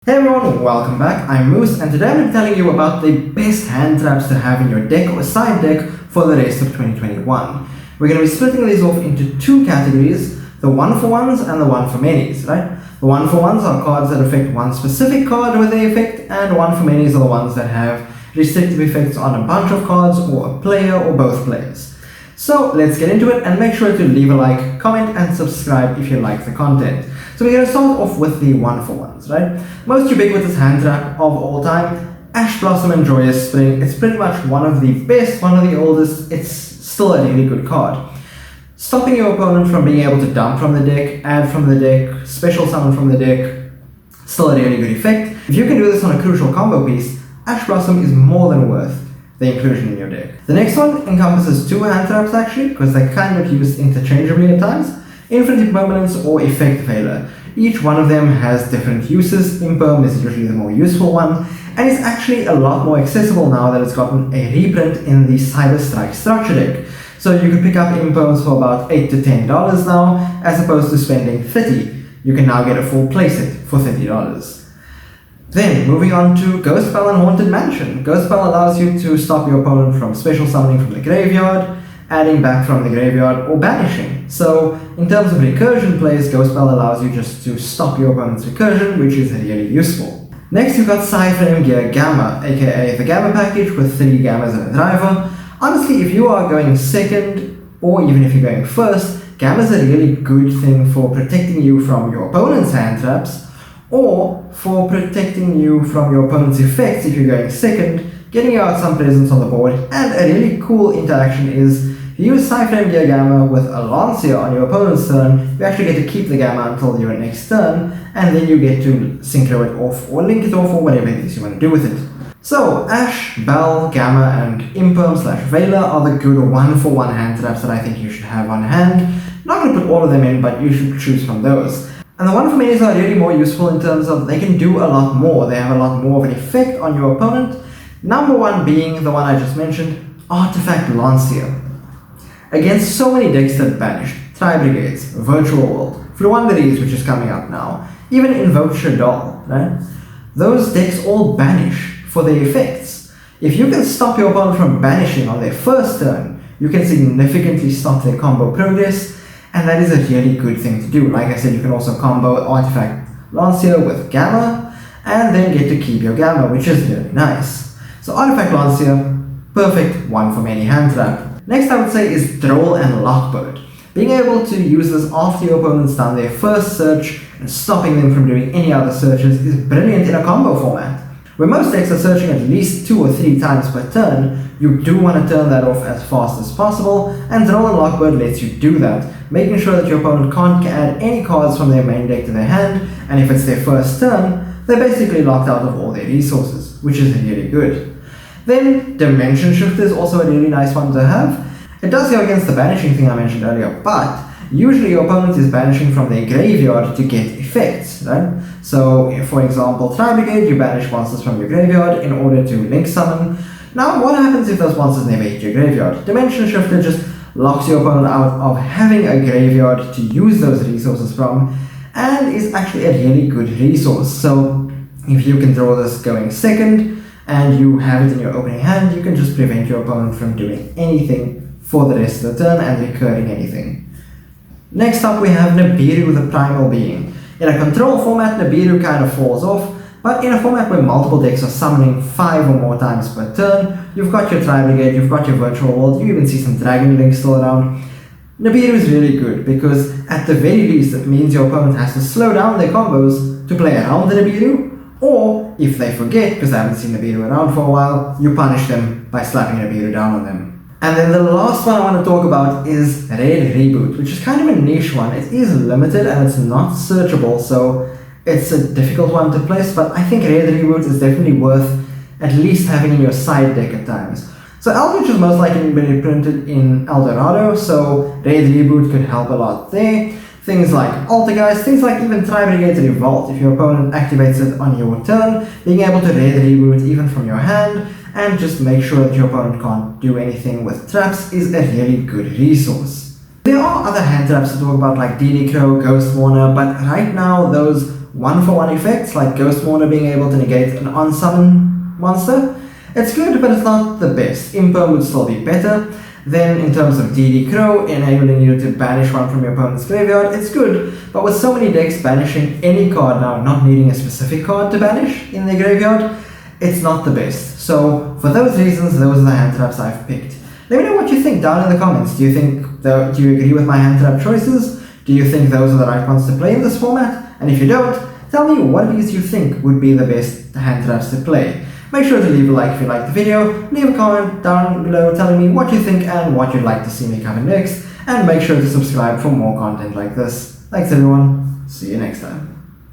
Hey everyone, welcome back. I'm Moose, and today I'm going to be telling you about the best hand traps to have in your deck or side deck for the rest of 2021. We're going to be splitting these off into two categories, the one-for-ones and the one-for-manys, right? The one-for-ones are cards that affect one specific card with the effect, and one-for-manys are the ones that have restrictive effects on a bunch of cards or a player or both players. So let's get into it, and make sure to leave a like, comment and subscribe if you like the content. So we're going to start off with the one-for-ones, right? Most ubiquitous hand trap of all time, Ash Blossom and Joyous Spring. It's pretty much one of the best, one of the oldest. It's still a really good card. Stopping your opponent from being able to dump from the deck, add from the deck, special summon from the deck, still a really good effect. If you can do this on a crucial combo piece, Ash Blossom is more than worth the inclusion in your deck. The next one encompasses two hand traps actually, because they're kind of used interchangeably at times. Infinite Permanence or Effect Veiler. Each one of them has different uses. Imperm is usually the more useful one, and it's actually a lot more accessible now that it's gotten a reprint in the Cyber Strike structure deck. So you can pick up Imperms for about $8 to $10 now, as opposed to spending $30. You can now get a full playset for $30. Then, moving on to Ghost Spell and Haunted Mansion. Ghost Spell allows you to stop your opponent from special summoning from the graveyard, adding back from the graveyard, or banishing. So, in terms of recursion plays, Ghost Spell allows you just to stop your opponent's recursion, which is really useful. Next, you've got Cyframe Gear Gamma, aka the Gamma package with 3 Gammas and a driver. Honestly, if you are going second, or even if you're going first, Gamma is a really good thing for protecting you from your opponent's hand traps, or for protecting you from your opponent's effects if you're going second, getting you out some presence on the board. And a really cool interaction is, you use Cyframe Gear Gamma with a Lancia on your opponent's turn, you actually get to keep the Gamma until your next turn, and then you get to synchro it off or link it off or whatever it is you want to do with it. So, Ash, Bell, Gamma, and Imperm/Veiler are the good one-for-one hand traps that I think you should have on hand. Not going to put all of them in, but you should choose from those. And the one-for-manys are really more useful in terms of they can do a lot more. They have a lot more of an effect on your opponent. Number one being the one I just mentioned, Artifact Lancia. Against so many decks that banished, Tri-Brigades, Virtual World, Fluanderies, which is coming up now, even Invoke Shaddoll, right? Those decks all banish for their effects. If you can stop your opponent from banishing on their first turn, you can significantly stop their combo progress, and that is a really good thing to do. Like I said, you can also combo Artifact Lancia with Gamma, and then get to keep your Gamma, which is really nice. So Artifact Lancia, perfect one-for-many hand trap. Next I would say is Droll and Lockbird. Being able to use this after your opponent's done their first search and stopping them from doing any other searches is brilliant in a combo format. Where most decks are searching at least 2 or 3 times per turn, you do want to turn that off as fast as possible, and Droll and Lockbird lets you do that, making sure that your opponent can't add any cards from their main deck to their hand, and if it's their first turn, they're basically locked out of all their resources, which is really good. Then, Dimension Shifter is also a really nice one to have. It does go against the banishing thing I mentioned earlier, but usually your opponent is banishing from their graveyard to get effects, right? So, for example, Tri-Brigade, you banish monsters from your graveyard in order to link summon. Now, what happens if those monsters never hit your graveyard? Dimension Shifter just locks your opponent out of having a graveyard to use those resources from, and is actually a really good resource. So, if you can draw this going second, and you have it in your opening hand, you can just prevent your opponent from doing anything for the rest of the turn and recurring anything. Next up we have Nibiru the Primal Being. In a control format, Nibiru kind of falls off, but in a format where multiple decks are summoning 5 or more times per turn, you've got your Tri-Brigade, you've got your Virtual World, you even see some Dragon Link still around. Nibiru is really good because at the very least it means your opponent has to slow down their combos to play around the Nibiru, or if they forget, because I haven't seen Nibiru around for a while, you punish them by slapping Nibiru down on them. And then the last one I want to talk about is Red Reboot, which is kind of a niche one. It is limited and it's not searchable, so it's a difficult one to place, but I think Red Reboot is definitely worth at least having in your side deck at times. So Eldritch is most likely been reprinted in Eldorado, so Red Reboot could help a lot there. Things like Altergeist, things like even Tri-Brigade's Revolt, if your opponent activates it on your turn, being able to Red Reboot even from your hand, and just make sure that your opponent can't do anything with traps is a really good resource. There are other hand traps to talk about like DD Crow, Ghost Warner, but right now those one-for-one effects, like Ghost Mourner being able to negate an on-summon monster. It's good, but it's not the best. Imperm would still be better. Then, in terms of DD Crow, enabling you to banish one from your opponent's graveyard, it's good, but with so many decks banishing any card now, not needing a specific card to banish in their graveyard, it's not the best. So, for those reasons, those are the hand traps I've picked. Let me know what you think down in the comments. Do you agree with my hand trap choices? Do you think those are the right ones to play in this format? And if you don't, tell me what it is you think would be the best hand traps to play. Make sure to leave a like if you liked the video, leave a comment down below telling me what you think and what you'd like to see me cover next, and make sure to subscribe for more content like this. Thanks everyone, see you next time.